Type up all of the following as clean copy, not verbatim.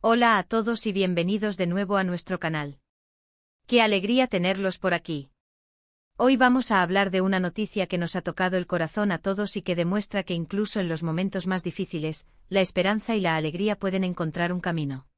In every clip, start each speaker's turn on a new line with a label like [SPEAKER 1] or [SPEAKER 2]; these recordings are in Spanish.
[SPEAKER 1] Hola a todos y bienvenidos de nuevo a nuestro canal. ¡Qué alegría tenerlos por aquí! Hoy vamos a hablar de una noticia que nos ha tocado el corazón a todos y que demuestra que incluso en los momentos más difíciles, la esperanza y la alegría pueden encontrar un camino.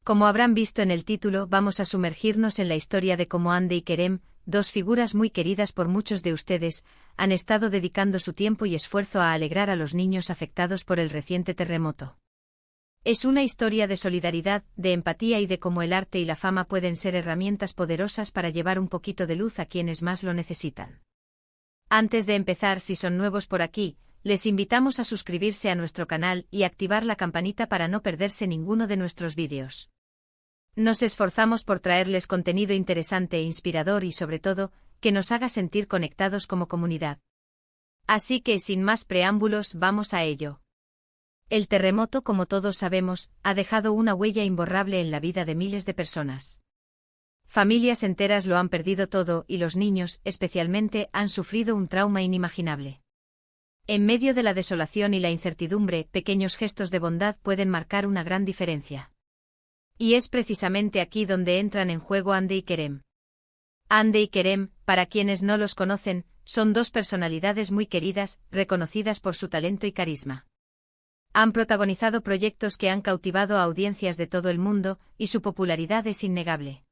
[SPEAKER 1] Como habrán visto en el título, vamos a sumergirnos en la historia de cómo Hande y Kerem, dos figuras muy queridas por muchos de ustedes, han estado dedicando su tiempo y esfuerzo a alegrar a los niños afectados por el reciente terremoto. Es una historia de solidaridad, de empatía y de cómo el arte y la fama pueden ser herramientas poderosas para llevar un poquito de luz a quienes más lo necesitan. Antes de empezar, si son nuevos por aquí, les invitamos a suscribirse a nuestro canal y activar la campanita para no perderse ninguno de nuestros vídeos. Nos esforzamos por traerles contenido interesante e inspirador y sobre todo, que nos haga sentir conectados como comunidad. Así que sin más preámbulos, vamos a ello. El terremoto, como todos sabemos, ha dejado una huella imborrable en la vida de miles de personas. Familias enteras lo han perdido todo y los niños, especialmente, han sufrido un trauma inimaginable. En medio de la desolación y la incertidumbre, pequeños gestos de bondad pueden marcar una gran diferencia. Y es precisamente aquí donde entran en juego Hande y Kerem. Hande y Kerem, para quienes no los conocen, son dos personalidades muy queridas, reconocidas por su talento y carisma. Han protagonizado proyectos que han cautivado a audiencias de todo el mundo, y su popularidad es innegable.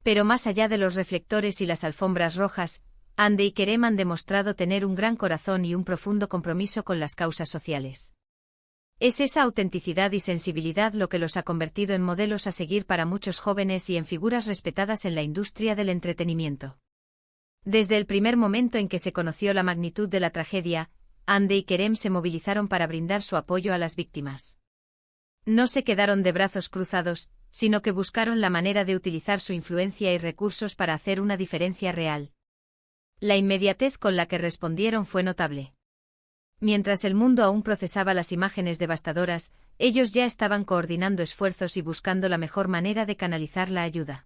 [SPEAKER 1] Pero más allá de los reflectores y las alfombras rojas, Hande y Kerem han demostrado tener un gran corazón y un profundo compromiso con las causas sociales. Es esa autenticidad y sensibilidad lo que los ha convertido en modelos a seguir para muchos jóvenes y en figuras respetadas en la industria del entretenimiento. Desde el primer momento en que se conoció la magnitud de la tragedia, Hande y Kerem se movilizaron para brindar su apoyo a las víctimas. No se quedaron de brazos cruzados, sino que buscaron la manera de utilizar su influencia y recursos para hacer una diferencia real. La inmediatez con la que respondieron fue notable. Mientras el mundo aún procesaba las imágenes devastadoras, ellos ya estaban coordinando esfuerzos y buscando la mejor manera de canalizar la ayuda.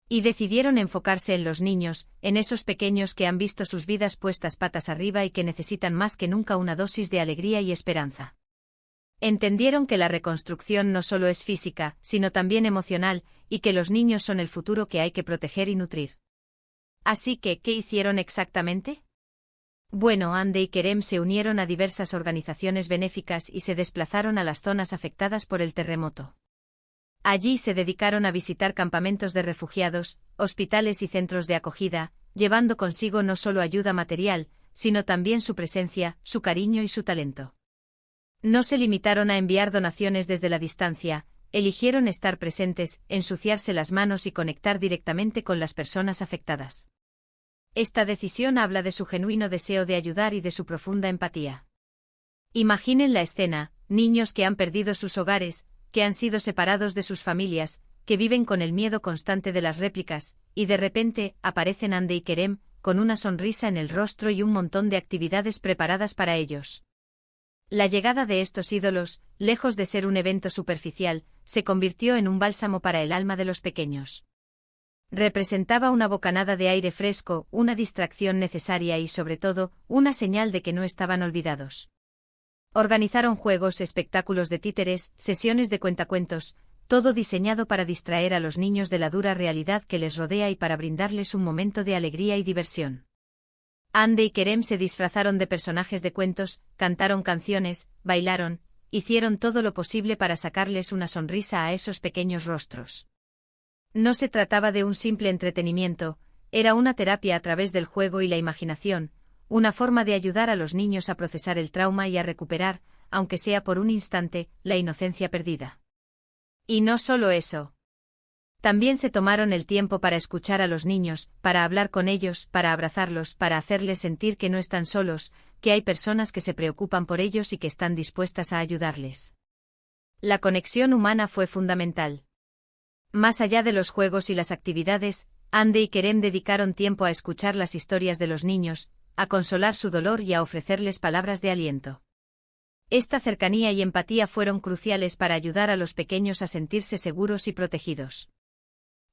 [SPEAKER 1] Y decidieron enfocarse en los niños, en esos pequeños que han visto sus vidas puestas patas arriba y que necesitan más que nunca una dosis de alegría y esperanza. Entendieron que la reconstrucción no solo es física, sino también emocional, y que los niños son el futuro que hay que proteger y nutrir. Así que, ¿qué hicieron exactamente? Bueno, Hande y Kerem se unieron a diversas organizaciones benéficas y se desplazaron a las zonas afectadas por el terremoto. Allí se dedicaron a visitar campamentos de refugiados, hospitales y centros de acogida, llevando consigo no solo ayuda material, sino también su presencia, su cariño y su talento. No se limitaron a enviar donaciones desde la distancia, eligieron estar presentes, ensuciarse las manos y conectar directamente con las personas afectadas. Esta decisión habla de su genuino deseo de ayudar y de su profunda empatía. Imaginen la escena: niños que han perdido sus hogares, que han sido separados de sus familias, que viven con el miedo constante de las réplicas, y de repente, aparecen Hande y Kerem, con una sonrisa en el rostro y un montón de actividades preparadas para ellos. La llegada de estos ídolos, lejos de ser un evento superficial, se convirtió en un bálsamo para el alma de los pequeños. Representaba una bocanada de aire fresco, una distracción necesaria y, sobre todo, una señal de que no estaban olvidados. Organizaron juegos, espectáculos de títeres, sesiones de cuentacuentos, todo diseñado para distraer a los niños de la dura realidad que les rodea y para brindarles un momento de alegría y diversión. Hande y Kerem se disfrazaron de personajes de cuentos, cantaron canciones, bailaron, hicieron todo lo posible para sacarles una sonrisa a esos pequeños rostros. No se trataba de un simple entretenimiento, era una terapia a través del juego y la imaginación, una forma de ayudar a los niños a procesar el trauma y a recuperar, aunque sea por un instante, la inocencia perdida. Y no solo eso. También se tomaron el tiempo para escuchar a los niños, para hablar con ellos, para abrazarlos, para hacerles sentir que no están solos, que hay personas que se preocupan por ellos y que están dispuestas a ayudarles. La conexión humana fue fundamental. Más allá de los juegos y las actividades, Hande y Kerem dedicaron tiempo a escuchar las historias de los niños, a consolar su dolor y a ofrecerles palabras de aliento. Esta cercanía y empatía fueron cruciales para ayudar a los pequeños a sentirse seguros y protegidos.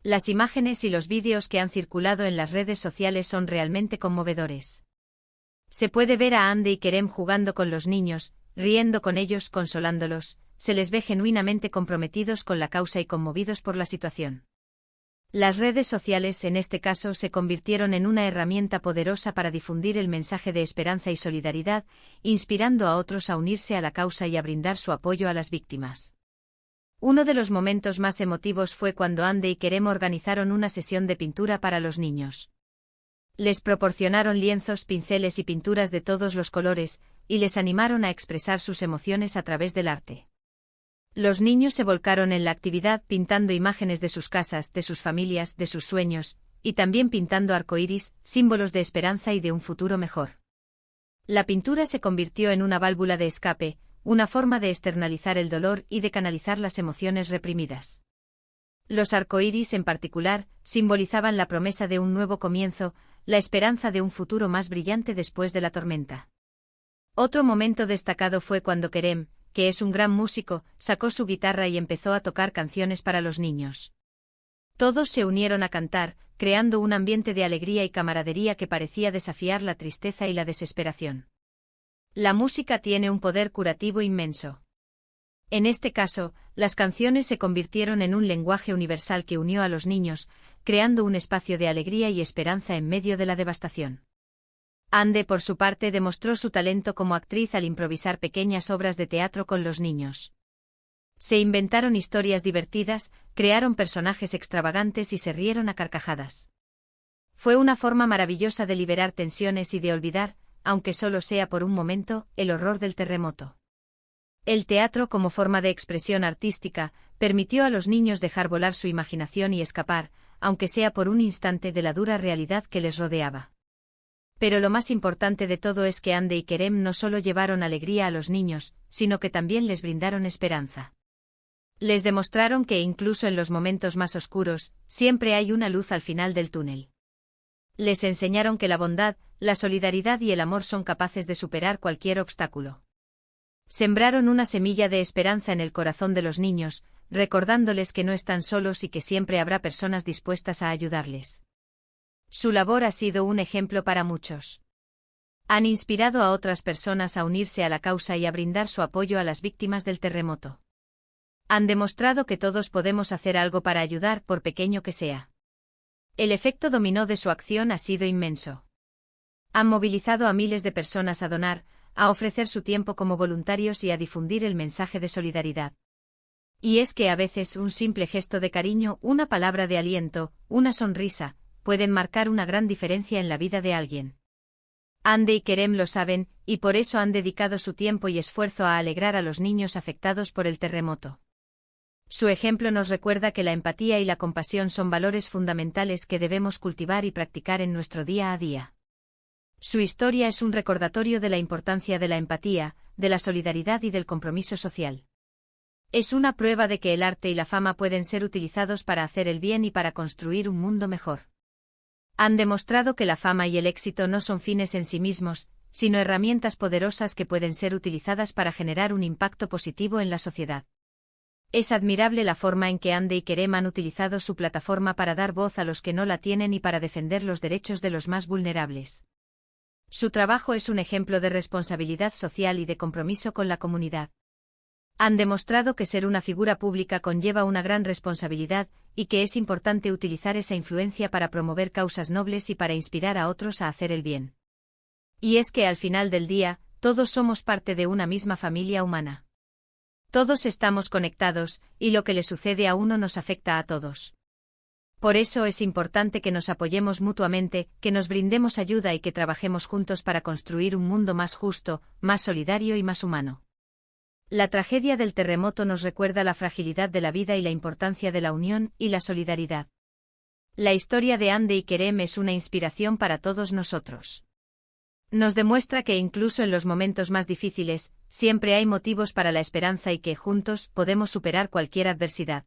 [SPEAKER 1] Las imágenes y los vídeos que han circulado en las redes sociales son realmente conmovedores. Se puede ver a Hande y Kerem jugando con los niños, riendo con ellos, consolándolos, se les ve genuinamente comprometidos con la causa y conmovidos por la situación. Las redes sociales, en este caso, se convirtieron en una herramienta poderosa para difundir el mensaje de esperanza y solidaridad, inspirando a otros a unirse a la causa y a brindar su apoyo a las víctimas. Uno de los momentos más emotivos fue cuando Ande y Kerem organizaron una sesión de pintura para los niños. Les proporcionaron lienzos, pinceles y pinturas de todos los colores, y les animaron a expresar sus emociones a través del arte. Los niños se volcaron en la actividad pintando imágenes de sus casas, de sus familias, de sus sueños, y también pintando arcoíris, símbolos de esperanza y de un futuro mejor. La pintura se convirtió en una válvula de escape, una forma de externalizar el dolor y de canalizar las emociones reprimidas. Los arcoíris, en particular, simbolizaban la promesa de un nuevo comienzo, la esperanza de un futuro más brillante después de la tormenta. Otro momento destacado fue cuando Kerem, que es un gran músico, sacó su guitarra y empezó a tocar canciones para los niños. Todos se unieron a cantar, creando un ambiente de alegría y camaradería que parecía desafiar la tristeza y la desesperación. La música tiene un poder curativo inmenso. En este caso, las canciones se convirtieron en un lenguaje universal que unió a los niños, creando un espacio de alegría y esperanza en medio de la devastación. Ande, por su parte, demostró su talento como actriz al improvisar pequeñas obras de teatro con los niños. Se inventaron historias divertidas, crearon personajes extravagantes y se rieron a carcajadas. Fue una forma maravillosa de liberar tensiones y de olvidar, aunque solo sea por un momento, el horror del terremoto. El teatro, como forma de expresión artística, permitió a los niños dejar volar su imaginación y escapar, aunque sea por un instante, de la dura realidad que les rodeaba. Pero lo más importante de todo es que Ande y Kerem no solo llevaron alegría a los niños, sino que también les brindaron esperanza. Les demostraron que incluso en los momentos más oscuros, siempre hay una luz al final del túnel. Les enseñaron que la bondad, la solidaridad y el amor son capaces de superar cualquier obstáculo. Sembraron una semilla de esperanza en el corazón de los niños, recordándoles que no están solos y que siempre habrá personas dispuestas a ayudarles. Su labor ha sido un ejemplo para muchos. Han inspirado a otras personas a unirse a la causa y a brindar su apoyo a las víctimas del terremoto. Han demostrado que todos podemos hacer algo para ayudar, por pequeño que sea. El efecto dominó de su acción ha sido inmenso. Han movilizado a miles de personas a donar, a ofrecer su tiempo como voluntarios y a difundir el mensaje de solidaridad. Y es que a veces un simple gesto de cariño, una palabra de aliento, una sonrisa, pueden marcar una gran diferencia en la vida de alguien. Ande y Kerem lo saben, y por eso han dedicado su tiempo y esfuerzo a alegrar a los niños afectados por el terremoto. Su ejemplo nos recuerda que la empatía y la compasión son valores fundamentales que debemos cultivar y practicar en nuestro día a día. Su historia es un recordatorio de la importancia de la empatía, de la solidaridad y del compromiso social. Es una prueba de que el arte y la fama pueden ser utilizados para hacer el bien y para construir un mundo mejor. Han demostrado que la fama y el éxito no son fines en sí mismos, sino herramientas poderosas que pueden ser utilizadas para generar un impacto positivo en la sociedad. Es admirable la forma en que Ande y Kerem han utilizado su plataforma para dar voz a los que no la tienen y para defender los derechos de los más vulnerables. Su trabajo es un ejemplo de responsabilidad social y de compromiso con la comunidad. Han demostrado que ser una figura pública conlleva una gran responsabilidad, y que es importante utilizar esa influencia para promover causas nobles y para inspirar a otros a hacer el bien. Y es que al final del día, todos somos parte de una misma familia humana. Todos estamos conectados, y lo que le sucede a uno nos afecta a todos. Por eso es importante que nos apoyemos mutuamente, que nos brindemos ayuda y que trabajemos juntos para construir un mundo más justo, más solidario y más humano. La tragedia del terremoto nos recuerda la fragilidad de la vida y la importancia de la unión y la solidaridad. La historia de Ande y Kerem es una inspiración para todos nosotros. Nos demuestra que incluso en los momentos más difíciles, siempre hay motivos para la esperanza y que juntos podemos superar cualquier adversidad.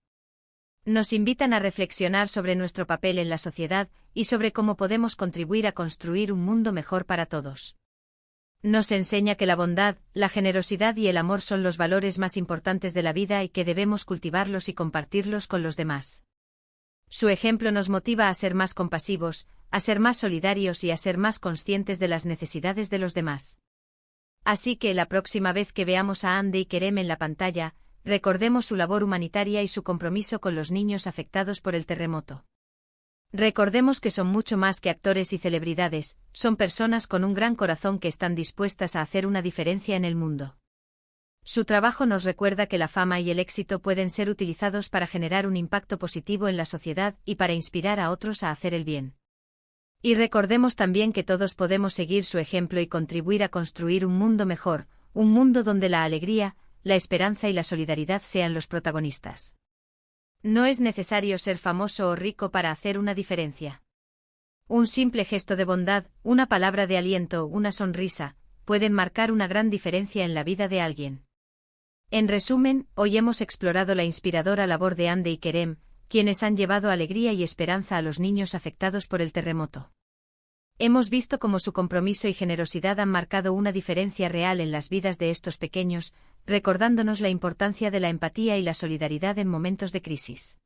[SPEAKER 1] Nos invitan a reflexionar sobre nuestro papel en la sociedad y sobre cómo podemos contribuir a construir un mundo mejor para todos. Nos enseña que la bondad, la generosidad y el amor son los valores más importantes de la vida y que debemos cultivarlos y compartirlos con los demás. Su ejemplo nos motiva a ser más compasivos, a ser más solidarios y a ser más conscientes de las necesidades de los demás. Así que la próxima vez que veamos a Ande y Kerem en la pantalla, recordemos su labor humanitaria y su compromiso con los niños afectados por el terremoto. Recordemos que son mucho más que actores y celebridades, son personas con un gran corazón que están dispuestas a hacer una diferencia en el mundo. Su trabajo nos recuerda que la fama y el éxito pueden ser utilizados para generar un impacto positivo en la sociedad y para inspirar a otros a hacer el bien. Y recordemos también que todos podemos seguir su ejemplo y contribuir a construir un mundo mejor, un mundo donde la alegría, la esperanza y la solidaridad sean los protagonistas. No es necesario ser famoso o rico para hacer una diferencia. Un simple gesto de bondad, una palabra de aliento, una sonrisa, pueden marcar una gran diferencia en la vida de alguien. En resumen, hoy hemos explorado la inspiradora labor de Hande y Kerem, quienes han llevado alegría y esperanza a los niños afectados por el terremoto. Hemos visto cómo su compromiso y generosidad han marcado una diferencia real en las vidas de estos pequeños, recordándonos la importancia de la empatía y la solidaridad en momentos de crisis.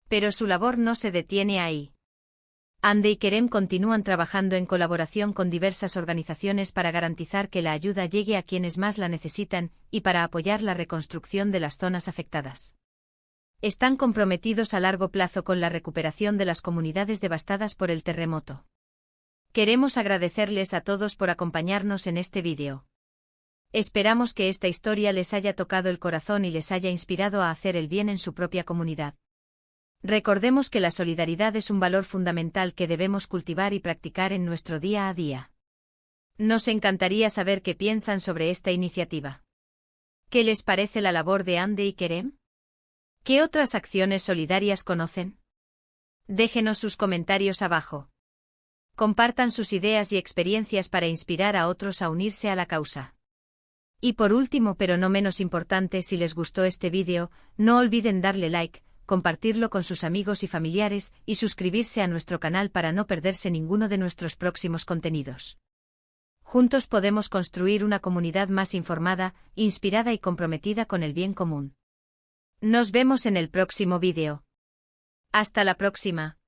[SPEAKER 1] Pero su labor no se detiene ahí. Hande y Kerem continúan trabajando en colaboración con diversas organizaciones para garantizar que la ayuda llegue a quienes más la necesitan y para apoyar la reconstrucción de las zonas afectadas. Están comprometidos a largo plazo con la recuperación de las comunidades devastadas por el terremoto. Queremos agradecerles a todos por acompañarnos en este vídeo. Esperamos que esta historia les haya tocado el corazón y les haya inspirado a hacer el bien en su propia comunidad. Recordemos que la solidaridad es un valor fundamental que debemos cultivar y practicar en nuestro día a día. Nos encantaría saber qué piensan sobre esta iniciativa. ¿Qué les parece la labor de Hande y Kerem? ¿Qué otras acciones solidarias conocen? Déjenos sus comentarios abajo. Compartan sus ideas y experiencias para inspirar a otros a unirse a la causa. Y por último, pero no menos importante, si les gustó este vídeo, no olviden darle like, compartirlo con sus amigos y familiares y suscribirse a nuestro canal para no perderse ninguno de nuestros próximos contenidos. Juntos podemos construir una comunidad más informada, inspirada y comprometida con el bien común. Nos vemos en el próximo vídeo. Hasta la próxima.